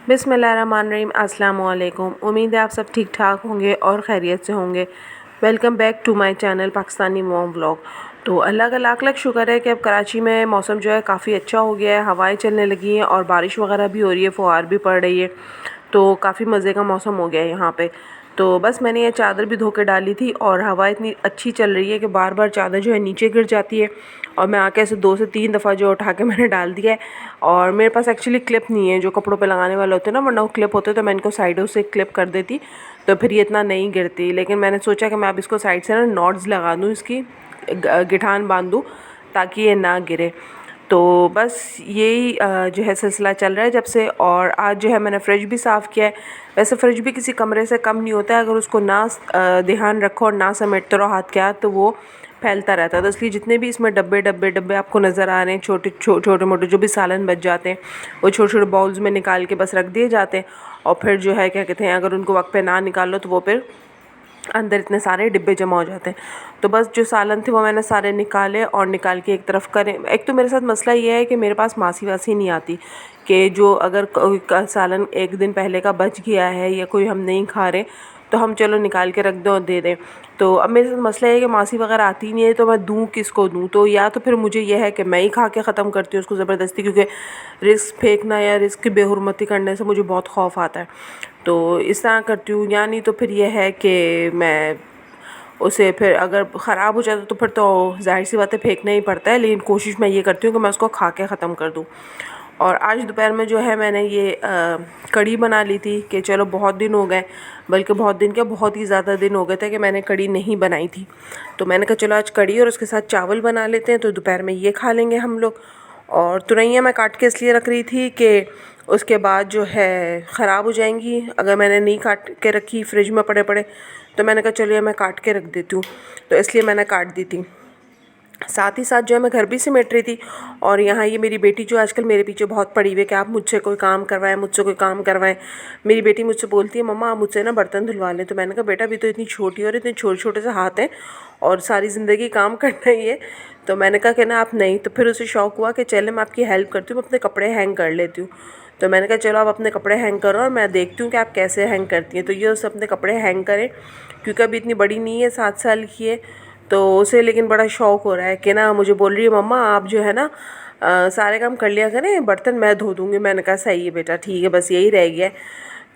बिस्मिल्लाहिर्रहमानिर्रहीम। अस्सलाम वालेकुम। उम्मीद है आप सब ठीक ठाक होंगे और खैरियत से होंगे। Welcome back to my channel Pakistani mom vlog. तो अल्लाह का लाख लाख शुक्र है कि अब कराची में मौसम जो है काफ़ी अच्छा हो गया है, हवाएं चलने लगी हैं और बारिश वगैरह भी हो रही है, फुहार भी पड़ रही है, तो काफ़ी मज़े का मौसम हो गया है यहाँ पे। तो बस मैंने ये चादर भी धो के डाली थी और हवा इतनी अच्छी चल रही है कि बार बार चादर जो है नीचे गिर जाती है और मैं आके ऐसे 2 से 3 दफ़ा जो उठा के मैंने डाल दिया है। और मेरे पास एक्चुअली क्लिप नहीं है जो कपड़ों पे लगाने वाले होते हैं ना, वरना वो क्लिप होते तो मैं इनको साइडों से क्लिप कर देती तो फिर ये इतना नहीं गिरती। लेकिन मैंने सोचा कि मैं अब इसको साइड से ना नॉट्स लगा दूँ, इसकी गिठान बांध दूँ ताकि ये ना गिरे। तो बस यही जो है सिलसिला चल रहा है जब से। और आज जो है मैंने फ्रिज भी साफ़ किया है। वैसे फ्रिज भी किसी कमरे से कम नहीं होता है, अगर उसको ना ध्यान रखो और ना समेटते रहो हाथ के हाथ तो वो फैलता रहता है। तो इसलिए जितने भी इसमें डब्बे डब्बे डब्बे आपको नज़र आ रहे हैं, छोटे मोटे जो भी सालन बच जाते हैं वो छोटे छोटे बाउल्स में निकाल के बस रख दिए जाते हैं। और फिर जो है क्या कहते हैं, अगर उनको वक्त पे ना निकालो तो वो फिर अंदर इतने सारे डिब्बे जमा हो जाते हैं। तो बस जो सालन थे वो मैंने सारे निकाले और निकाल के एक तरफ करें। एक तो मेरे साथ मसला ये है कि मेरे पास मासी वासी नहीं आती कि जो अगर सालन एक दिन पहले का बच गया है या कोई हम नहीं खा रहे तो हम चलो निकाल के रख दें और दे दें। तो अब मेरे साथ मसला है कि मासी वगैरह आती नहीं है तो मैं दूँ किसको दूँ। तो या तो फिर मुझे यह है कि मैं ही खा के ख़त्म करती हूँ उसको ज़बरदस्ती, क्योंकि रिस्क फेंकना या रिस्क की बेहुरमती करने से मुझे बहुत खौफ आता है। तो इस तरह करती हूँ, या नहीं तो फिर यह है कि मैं उसे फिर अगर ख़राब हो जाता तो फिर तो ज़ाहिर सी बात है फेंकना ही पड़ता है। लेकिन कोशिश मैं ये करती हूँ कि मैं उसको खा के ख़त्म कर दूँ। और आज दोपहर में जो है मैंने ये कढ़ी बना ली थी कि चलो बहुत दिन हो गए, बल्कि बहुत दिन क्या बहुत ही ज़्यादा दिन हो गए थे कि मैंने कढ़ी नहीं बनाई थी। तो मैंने कहा चलो आज कढ़ी और उसके साथ चावल बना लेते हैं, तो दोपहर में ये खा लेंगे हम लोग। और तुरैया मैं काट के इसलिए रख रही थी कि उसके बाद जो है ख़राब हो जाएंगी अगर मैंने नहीं काट के रखी फ्रिज में पड़े पड़े। तो मैंने कहा चलिए मैं काट के रख देती हूँ, तो इसलिए मैंने काट दी थी। साथ ही साथ जो है मैं घर भी समेट रही थी। और यहाँ ये मेरी बेटी जो आजकल मेरे पीछे बहुत पड़ी हुई है कि आप मुझसे कोई काम करवाएं, मुझसे कोई काम करवाएं। मेरी बेटी मुझसे बोलती है मम्मा आप मुझसे ना बर्तन धुलवा लें। तो मैंने कहा बेटा अभी तो इतनी छोटी और इतने छोटे छोटे से हाथ हैं और सारी ज़िंदगी काम करना ही है। तो मैंने कहा कि ना आप नहीं। तो फिर उसे शौक़ हुआ कि चले मैं आपकी हेल्प करती हूँ, मैं अपने कपड़े हैंग कर लेती हूँ। तो मैंने कहा चलो आप अपने कपड़े हैंग करो और मैं देखती हूँ कि आप कैसे हैंग करती हैं। तो ये उसे अपने कपड़े हैंग करें, क्योंकि अभी इतनी बड़ी नहीं है, 7 साल की है। तो उसे लेकिन बड़ा शौक़ हो रहा है कि ना मुझे बोल रही है मम्मा आप जो है ना सारे काम कर लिया करें, बर्तन मैं धो दूँगी। मैंने कहा सही है बेटा, ठीक है, बस यही रह गया है।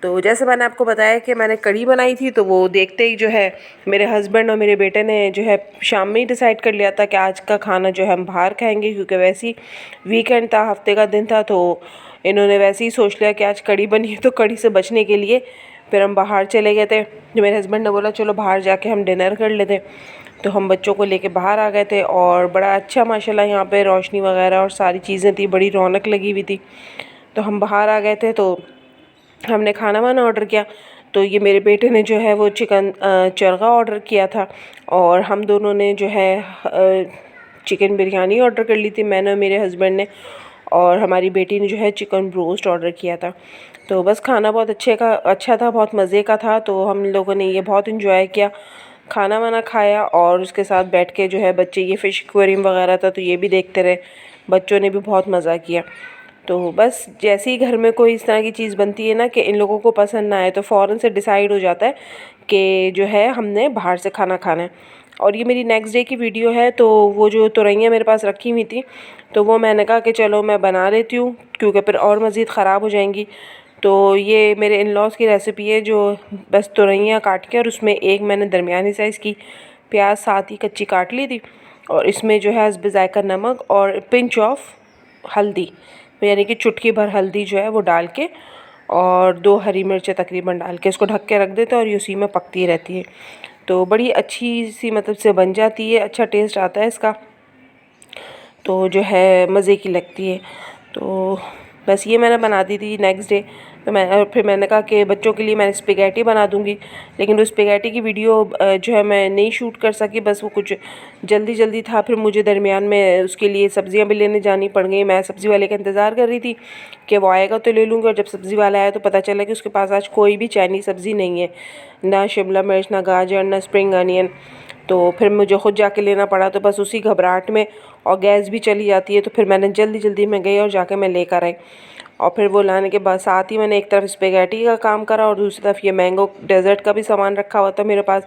तो जैसे मैंने आपको बताया कि मैंने कढ़ी बनाई थी, तो वो देखते ही जो है मेरे हस्बैंड और मेरे बेटे ने जो है शाम में ही डिसाइड कर लिया था कि आज का खाना जो है हम बाहर खाएंगे, क्योंकि वैसे ही वीकेंड था, हफ्ते का दिन था। तो इन्होंने वैसे ही सोच लिया कि आज कढ़ी बनी है तो कढ़ी से बचने के लिए फिर हम बाहर चले गए थे। जो मेरे हस्बैंड ने बोला चलो बाहर जाके हम डिनर कर लेते, तो हम बच्चों को लेके बाहर आ गए थे। और बड़ा अच्छा माशाल्लाह यहाँ पे रोशनी वगैरह और सारी चीज़ें थी, बड़ी रौनक लगी हुई थी। तो हम बाहर आ गए थे, तो हमने खाना वाना ऑर्डर किया। तो ये मेरे बेटे ने जो है वो चिकन चरगा ऑर्डर किया था और हम दोनों ने जो है चिकन बिरयानी ऑर्डर कर ली थी, मैंने और मेरे हस्बैंड ने। और हमारी बेटी ने जो है चिकन ब्रोस्ट ऑर्डर किया था। तो बस खाना बहुत अच्छा था, बहुत मज़े का था। तो हम लोगों ने ये बहुत इन्जॉय किया, खाना वाना खाया और उसके साथ बैठ के जो है बच्चे ये फ़िश एक्वेरियम वगैरह था तो ये भी देखते रहे, बच्चों ने भी बहुत मज़ा किया। तो बस जैसे ही घर में कोई इस तरह की चीज़ बनती है ना कि इन लोगों को पसंद ना आए, तो फ़ौरन से डिसाइड हो जाता है कि जो है हमने बाहर से खाना खाना है। और ये मेरी नेक्स्ट डे की वीडियो है। तो वो जो तुरैया मेरे पास रखी हुई थी तो वो मैंने कहा कि चलो मैं बना लेती हूँ, क्योंकि फिर और मज़ीद ख़राब हो जाएंगी। तो ये मेरे इन लॉज़ की रेसिपी है, जो बस तुरैया काट के और उसमें एक मैंने दरमियानी साइज़ की प्याज साथ ही कच्ची काट ली थी। और इसमें जो है हस्ब ज़ायक़ा नमक और पिंच ऑफ हल्दी, यानी कि चुटकी भर हल्दी जो है वो डाल के और 2 हरी मिर्चें तकरीबन डाल के इसको ढक के रख देते हैं और ये उसी में पकती रहती है। तो बड़ी अच्छी सी मतलब से बन जाती है, अच्छा टेस्ट आता है इसका, तो जो है मज़े की लगती है। तो बस ये मैंने बना दी थी नेक्स्ट डे। तो फिर मैंने कहा कि बच्चों के लिए मैं स्पेगेटी बना दूँगी, लेकिन वो स्पेगेटी की वीडियो जो है मैं नहीं शूट कर सकी, बस वो कुछ जल्दी था। फिर मुझे दरमियान में उसके लिए सब्ज़ियाँ भी लेने जानी पड़ गई। मैं सब्ज़ी वाले का इंतज़ार कर रही थी कि वो आएगा तो ले लूँगी, और जब सब्ज़ी वाला आया तो पता चला कि उसके पास आज कोई भी चाइनीज़ सब्ज़ी नहीं है, ना शिमला मिर्च, ना गाजर, ना स्प्रिंग अनियन। तो फिर मुझे खुद जाके लेना पड़ा। तो बस उसी घबराहट में, और गैस भी चली जाती है, तो फिर मैंने जल्दी में गई और जाके मैं लेकर आई। और फिर वो लाने के बाद साथ ही मैंने एक तरफ स्पेगेटी का काम करा और दूसरी तरफ ये मैंगो डेज़र्ट का भी सामान रखा हुआ था मेरे पास।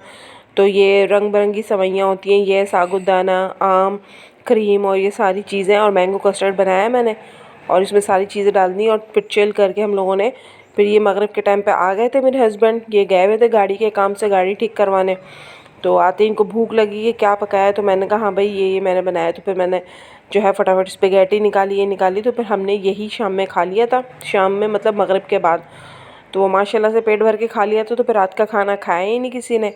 तो ये रंग बिरंगी सेवइयाँ होती हैं, ये साबूदाना, आम, क्रीम और ये सारी चीज़ें और मैंगो कस्टर्ड बनाया है मैंने और इसमें सारी चीज़ें डाल दी और फिर चिल करके हम लोगों ने फिर ये मगरिब के टाइम पे आ गए थे मेरे हस्बैंड, ये गए हुए थे गाड़ी के काम से गाड़ी ठीक करवाने। तो आते ही इनको भूख लगी है क्या पकाया है, तो मैंने कहा हाँ भाई ये मैंने बनाया। तो फिर मैंने जो है फटाफट स्पेगेटी निकाली तो फिर हमने यही शाम में खा लिया था, शाम में मतलब मगरिब के बाद। तो वो माशाल्लाह से पेट भर के खा लिया था। तो फिर रात का खाना खाया ही नहीं किसी ने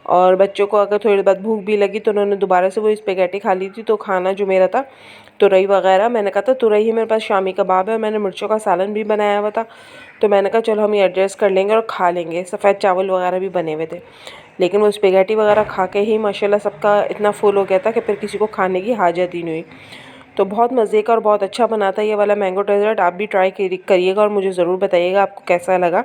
और बच्चों को अगर थोड़ी देर बाद भूख भी लगी तो उन्होंने दोबारा से वो स्पेगेटी खा ली थी। तो खाना जो मेरा था तुरई वगैरह, मैंने कहा था तुरई ही मेरे पास शामी कबाब है और मैंने मिर्चों का सालन भी बनाया हुआ था। तो मैंने कहा चलो हम ये एडजस्ट कर लेंगे और खा लेंगे। सफ़ेद चावल वगैरह भी बने हुए थे, लेकिन वो स्पेगेटी वगैरह खा के ही माशाल्लाह सबका इतना फुल हो गया था कि फिर किसी को खाने की हाजत ही नहीं हुई। तो बहुत मज़े का और बहुत अच्छा बना था ये वाला मैंगो डेज़र्ट। आप भी ट्राई करिएगा और मुझे ज़रूर बताइएगा आपको कैसा लगा।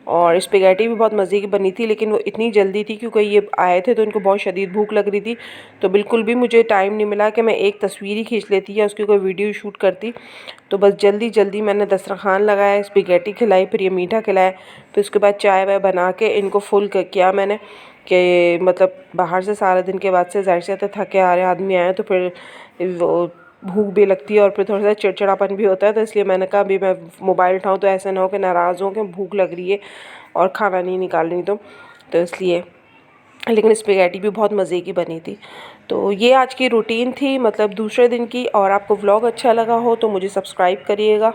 और स्पेगेटी भी बहुत मज़े की बनी थी, लेकिन वो इतनी जल्दी थी क्योंकि ये आए थे तो इनको बहुत शदीद भूख लग रही थी। तो बिल्कुल भी मुझे टाइम नहीं मिला कि मैं एक तस्वीर ही खींच लेती या उसकी कोई वीडियो शूट करती। तो बस जल्दी जल्दी मैंने दस्तरखान लगाया, स्पेगेटी खिलाई, फिर ये मीठा खिलाया, फिर उसके बाद चाय वाय बना के इनको फुल किया मैंने कि मतलब बाहर से सारा दिन के बाद से ज़ाहिर सी बात है थके हारे आदमी आए तो फिर वो भूख भी लगती है और फिर थोड़ा सा चिड़चिड़ापन भी होता है। तो इसलिए मैंने कहा अभी मैं मोबाइल उठाऊँ तो ऐसा ना हो कि नाराज़ हों कि भूख लग रही है और खाना नहीं निकाल रही। तो इसलिए, लेकिन स्पेगेटी भी बहुत मज़े की बनी थी। तो ये आज की रूटीन थी मतलब दूसरे दिन की। और आपको व्लॉग अच्छा लगा हो तो मुझे सब्सक्राइब करिएगा।